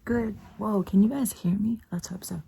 good. Whoa, can you guys hear me? Let's hope so.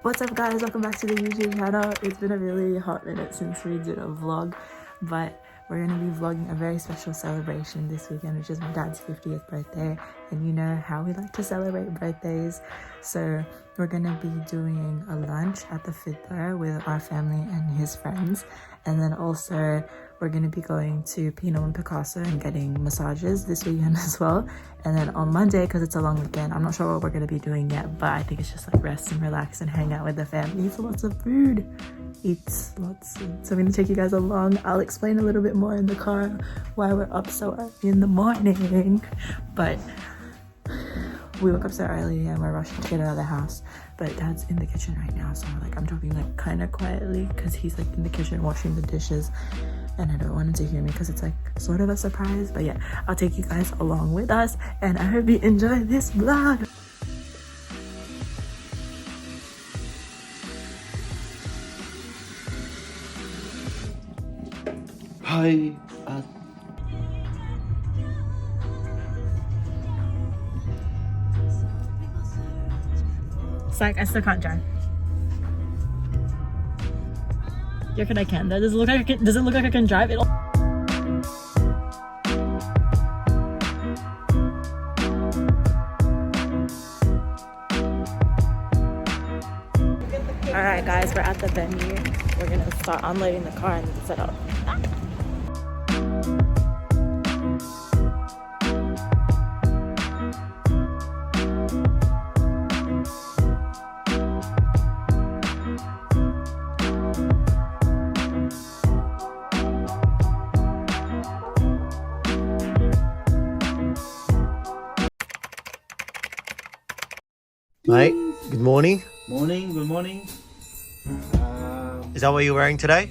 What's up guys, welcome back to the YouTube channel. It's been a really hot minute since we did a vlog, but we're gonna be vlogging a very special celebration this weekend, which is my dad's 50th birthday, and you know how we like to celebrate birthdays. So we're gonna be doing a lunch at the Fiddler with our family and his friends, and then also we're gonna be going to Pinot and Picasso and getting massages this weekend as well. And then on Monday, because it's a long weekend, I'm not sure what we're gonna be doing yet, but I think it's just like rest and relax and hang out with the family. Eat lots of food. Eat lots. So I'm gonna take you guys along. I'll explain a little bit more in the car why we're up so early in the morning. But we woke up so early and we're rushing to get out of the house. But Dad's in the kitchen right now, so like I'm talking like kind of quietly because he's like in the kitchen washing the dishes. And I don't want him to hear me because it's like sort of a surprise. But yeah, I'll take you guys along with us, and I hope you enjoy this vlog. Hi. Psych, I still can't drive. You reckon I can? Does it look like I can drive? Alright guys, we're at the venue. We're gonna start unloading the car and set up. Mate, good morning. Good morning. Is that what you're wearing today?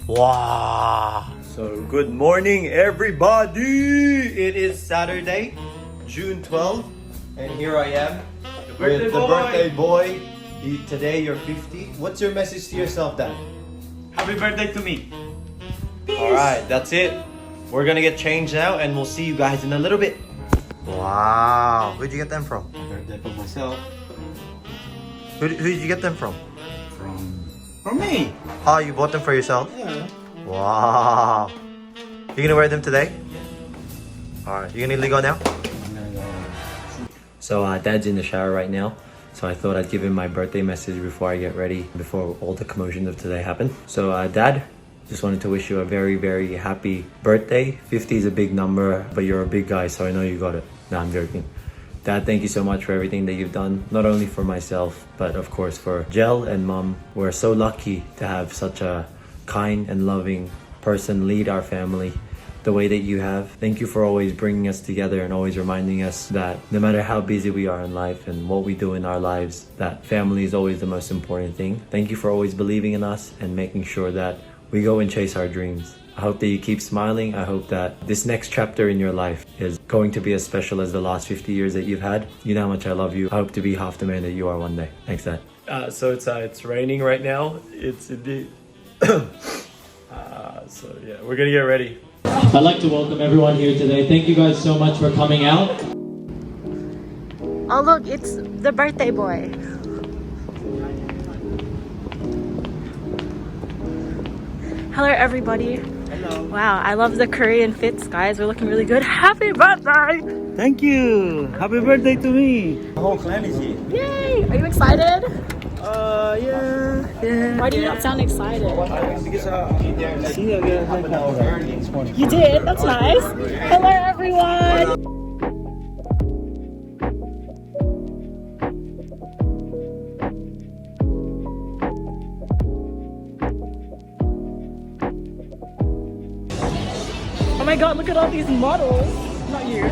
Wow. So, good morning, everybody. It is Saturday, June 12th, and here I am birthday with the boy. birthday boy. Today you're 50. What's your message to yourself, Dad? Happy birthday to me. Alright, that's it. We're gonna get changed now, and we'll see you guys in a little bit. Wow. Where'd you get them from? Birthday for myself. Who did you get them from? From me. Oh, you bought them for yourself? Yeah. Wow. You gonna wear them today? Alright, you gonna go now? So Dad's in the shower right now. So I thought I'd give him my birthday message before I get ready, before all the commotion of today happen. So Dad, just wanted to wish you a very, very happy birthday. 50 is a big number, but you're a big guy, so I know you got it. Nah, I'm joking. Dad, thank you so much for everything that you've done, not only for myself, but of course for Jel and Mom. We're so lucky to have such a kind and loving person lead our family the way that you have. Thank you for always bringing us together and always reminding us that no matter how busy we are in life and what we do in our lives, that family is always the most important thing. Thank you for always believing in us and making sure that we go and chase our dreams. I hope that you keep smiling. I hope that this next chapter in your life is going to be as special as the last 50 years that you've had. You know how much I love you. I hope to be half the man that you are one day. Thanks, Dad. So it's raining right now. It's indeed. So yeah, we're gonna get ready. I'd like to welcome everyone here today. Thank you guys so much for coming out. Oh look, it's the birthday boy. Hello everybody. Hello. Wow, I love the Korean fits, guys. We're looking really good. Happy birthday! Thank you. Happy birthday to me. The whole clan is here. Yay! Are you excited? Yeah. Why do you not sound excited? Because see, I got like an hour early this morning. You did? That's nice. Hello everyone! Oh my god, look at all these models. Not you.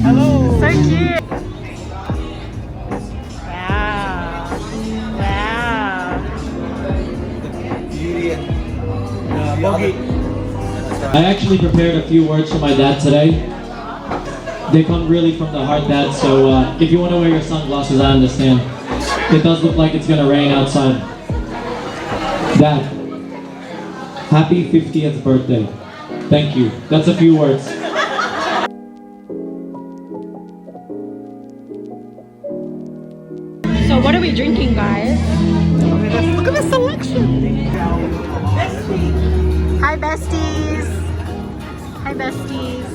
Hello. So cute. Wow. Wow. I actually prepared a few words for my dad today. They come really from the heart, Dad, so if you want to wear your sunglasses, I understand. It does look like it's gonna rain outside. Dad, happy 50th birthday. Thank you. That's a few words. So what are we drinking, guys? Look at the selection. Hi, besties. Hi, besties.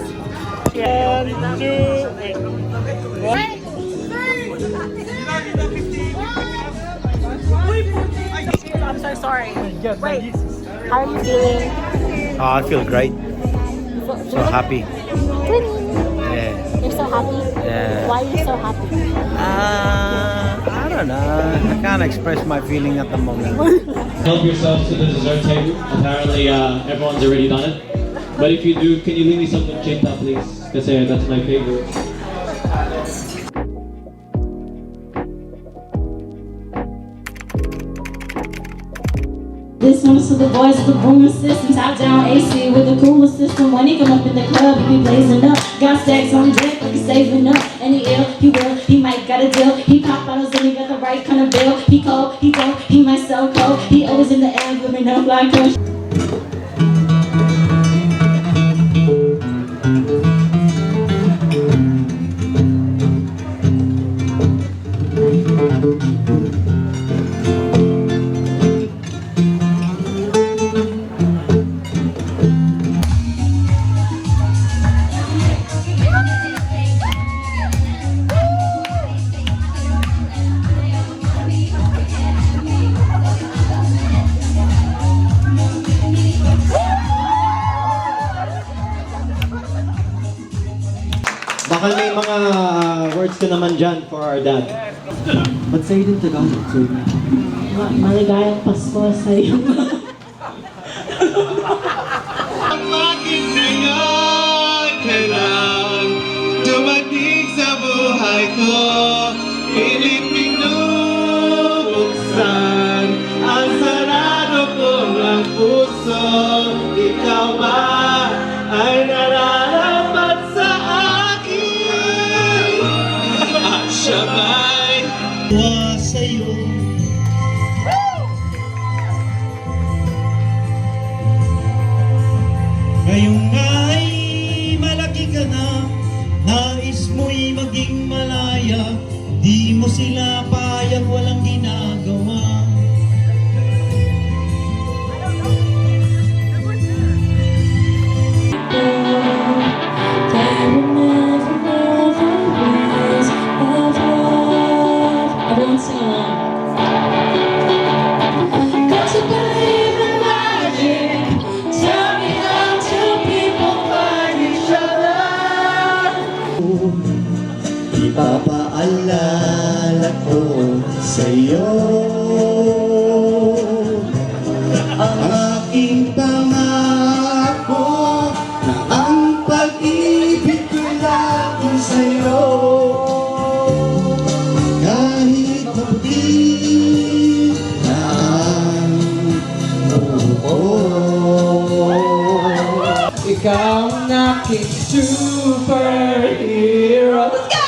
I'm so sorry. Wait, how are you feeling? Oh, I feel great. So happy. Yeah. You're so happy? Yeah. Why are you so happy? I don't know. I can't express my feeling at the moment. Help yourselves to the dessert table. Apparently, everyone's already done it. But if you do, can you leave me some chinta, please? Because that's my favorite. This one's to the boys of the booming system, top down AC with the cooler system. When he come up in the club, he be blazing up. Got stacks on deck, like he's saving up. And he ill, he will, he might got a deal. He pop bottles and he got the right kind of bill. He cold, he dope, he might sell cold. He always in the air, living up like a Baka may mga words ka naman dyan for our dad. Ba't sa'yo din Tagalog? maligayang Pasko sa iyo. Ang aking ngayon kailan dumating sa buhay ko, pilit pinubuksan ang sarado kong ang puso. Ikaw ba ay nararapat sa akin? At siya ba'y tuwa sa'yo? Ngayong ay malaki ka na, nais mo'y maging malaya, di mo sila payag, walang ginagawa. Everyone sing along. Got to believe in magic. Tell me how two people find each other. Ipapaalala ko sa'yo ang aking pangako na ang pag-ibig ko lagi sa'yo. Kahit maputi na ang buo, ikaw ang aking superhero. Let's go!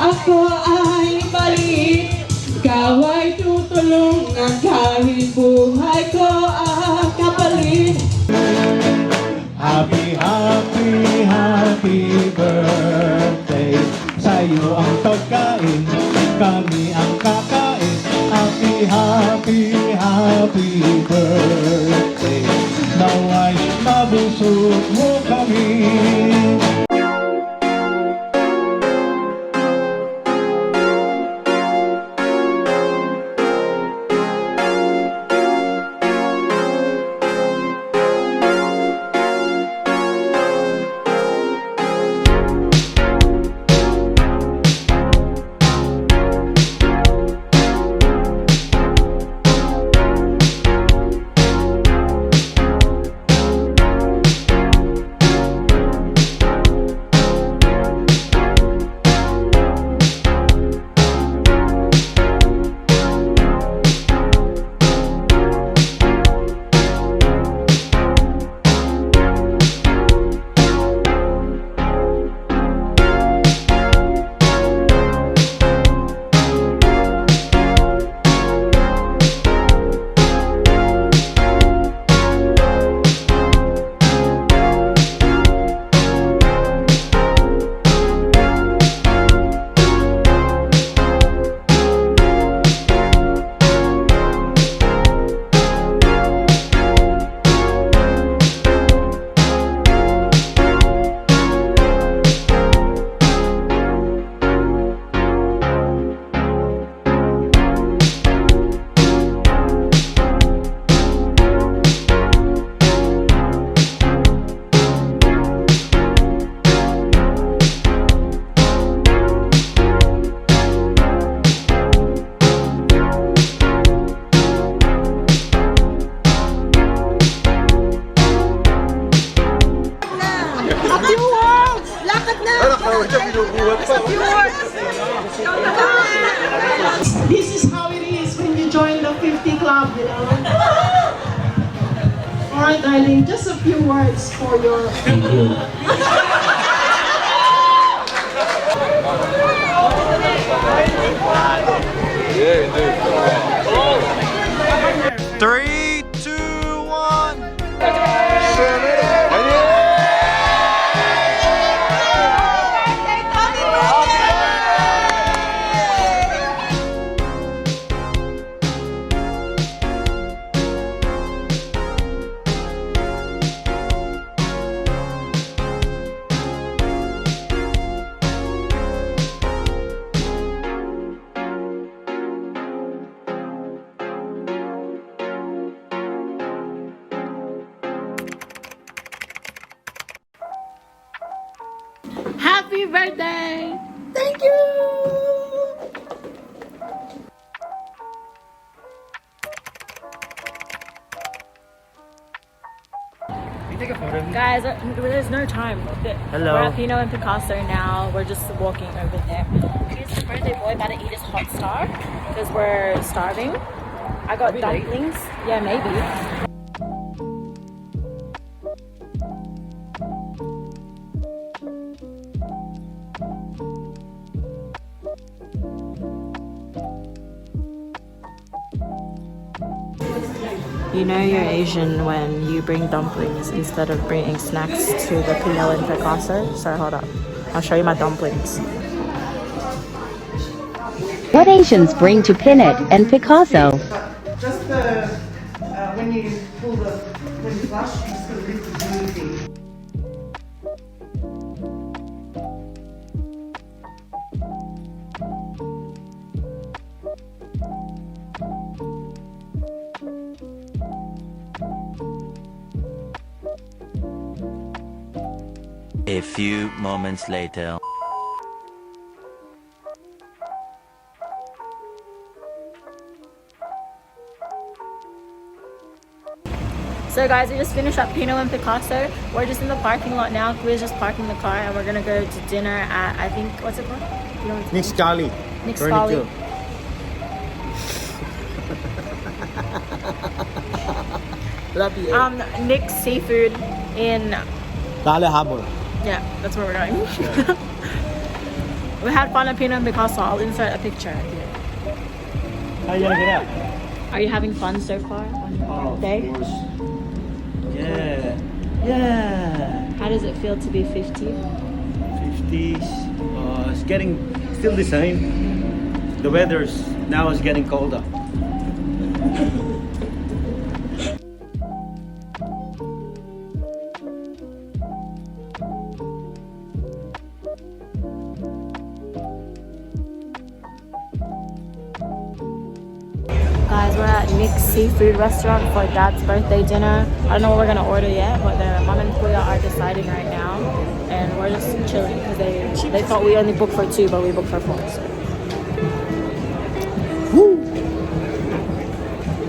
Ako ay balik, ikaw ay tutulong ng kahit buhay ko ang kapalit. Happy, happy, happy birthday. Sa'yo ang pagkain, kami ang kakain. Happy, happy, happy birthday. Nawa'y mabusog mo kami. smiling. Just a few words for your... Thank you. Three, two, one. Happy birthday! Thank you! Guys, there's no time. Hello. We're at Pinot and Picasso now. We're just walking over there. Here's the birthday boy about to eat his hot star because we're starving. I got dumplings. Yeah, maybe. You know you're Asian when you bring dumplings instead of bringing snacks to the Pinot and Picasso. So hold up, I'll show you my dumplings. What Asians bring to Pinot and Picasso? Just when you pull when you flush, you just put a bit of glue thing. A few moments later. So guys, we just finished up Pinot and Picasso. We're just in the parking lot now. We're just parking the car and we're gonna go to dinner at, I think, what's it called? You know what Nick's Charlie. Nick's Charlie. Love you. Nick's Seafood in... Harbour. Yeah, that's where we're going. We had fun at Pinot and Picasso. I'll insert a picture here. How you gonna get out? Are you having fun so far on your day? Of course. Yeah. Yeah. How does it feel to be 50? 50s. It's getting still the same. The weather's now is getting colder. Guys, we're at Nick's Seafood Restaurant for Dad's birthday dinner. I don't know what we're gonna order yet, but the Mom and Kuya are deciding right now, and we're just chilling because they thought we only booked for 2, but we booked for 4. So. Woo!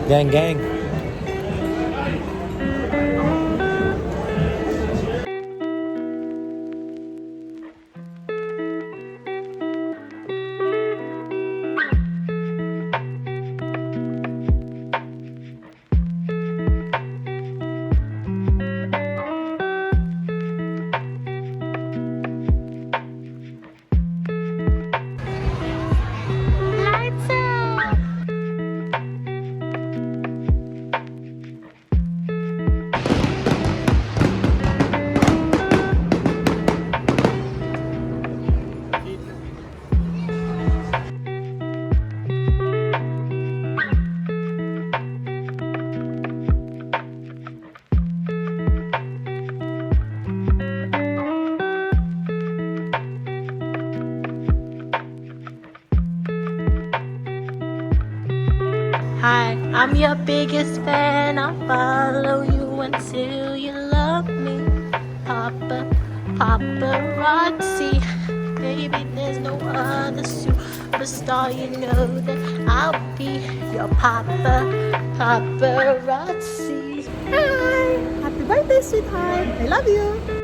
Gang, gang. Hi, I'm your biggest fan. I'll follow you until you love me. Paparazzi, baby, there's no other superstar. You know that I'll be your paparazzi. Hi, happy birthday, sweetheart. I love you.